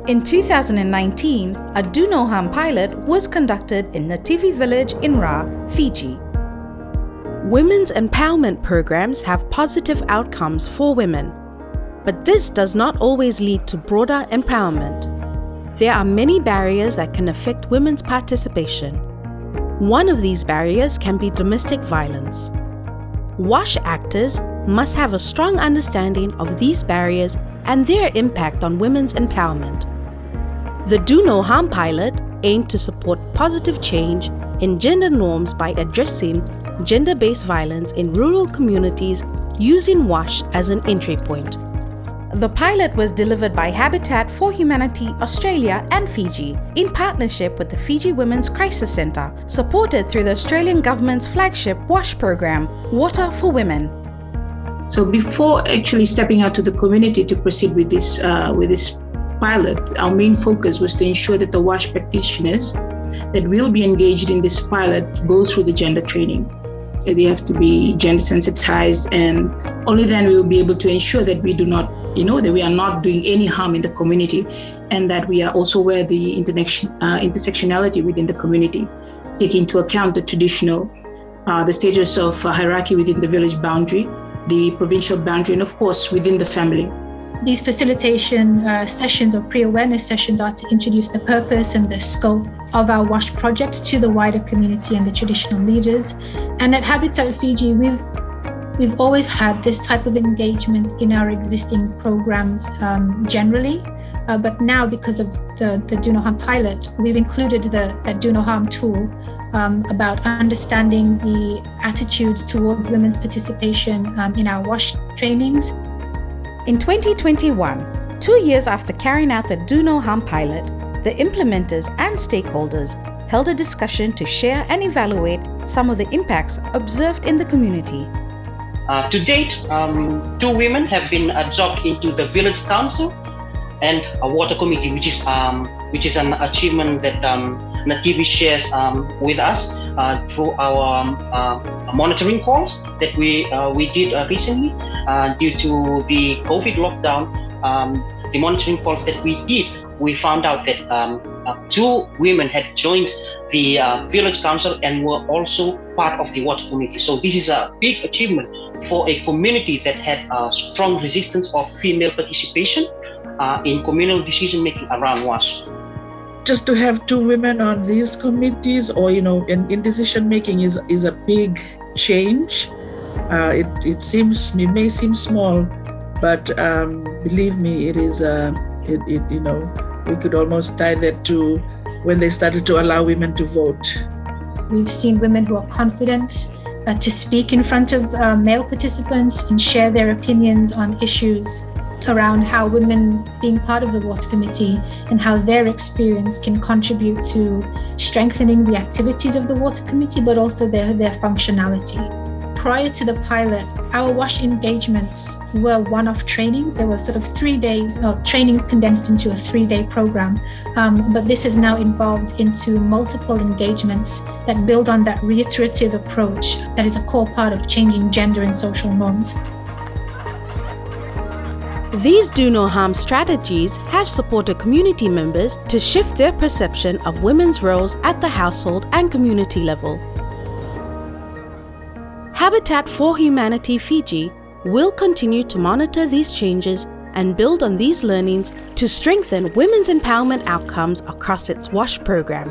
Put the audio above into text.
In 2019, a Do No Harm pilot was conducted in Nativi village in Ra, Fiji. Women's empowerment programs have positive outcomes for women, but this does not always lead to broader empowerment. There are many barriers that can affect women's participation. One of these barriers can be domestic violence. WASH actors must have a strong understanding of these barriers and their impact on women's empowerment. The Do No Harm pilot aimed to support positive change in gender norms by addressing gender-based violence in rural communities using WASH as an entry point. The pilot was delivered by Habitat for Humanity Australia and Fiji in partnership with the Fiji Women's Crisis Centre, supported through the Australian Government's flagship WASH program, Water for Women. So before actually stepping out to the community to proceed with this pilot, our main focus was to ensure that the WASH practitioners that will be engaged in this pilot go through the gender training. They have to be gender sensitized, and only then we will be able to ensure that we do not, that we are not doing any harm in the community, and that we are also aware the intersectionality within the community, taking into account the traditional, the stages of hierarchy within the village boundary, the provincial boundary, and of course within the family. These facilitation sessions or pre-awareness sessions are to introduce the purpose and the scope of our WASH project to the wider community and the traditional leaders. And at Habitat Fiji, we've always had this type of engagement in our existing programs generally, but now because of the Do No Harm pilot, we've included the Do No Harm tool about understanding the attitudes towards women's participation in our WASH trainings. In 2021, 2 years after carrying out the Do No Harm pilot, the implementers and stakeholders held a discussion to share and evaluate some of the impacts observed in the community. To date, 2 women have been absorbed into the village council and a water committee, which is an achievement that Nativi shares with us through our monitoring calls that we did recently. Due to the COVID lockdown, the monitoring calls that we did, we found out that 2 women had joined the village council and were also part of the water committee. So this is a big achievement for a community that had a strong resistance of female participation in communal decision making around WASH. Just to have 2 women on these committees or in decision making is a big change. It may seem small, but believe me, it is. We could almost tie that to when they started to allow women to vote. We've seen women who are confident to speak in front of male participants and share their opinions on issues around how women being part of the water committee and how their experience can contribute to strengthening the activities of the water committee, but also their functionality. Prior to the pilot, our WASH engagements were one-off trainings. There were sort of 3 days of trainings condensed into a 3-day program. But this has now evolved into multiple engagements that build on that reiterative approach that is a core part of changing gender and social norms. These Do No Harm strategies have supported community members to shift their perception of women's roles at the household and community level. Habitat for Humanity Fiji will continue to monitor these changes and build on these learnings to strengthen women's empowerment outcomes across its WASH program.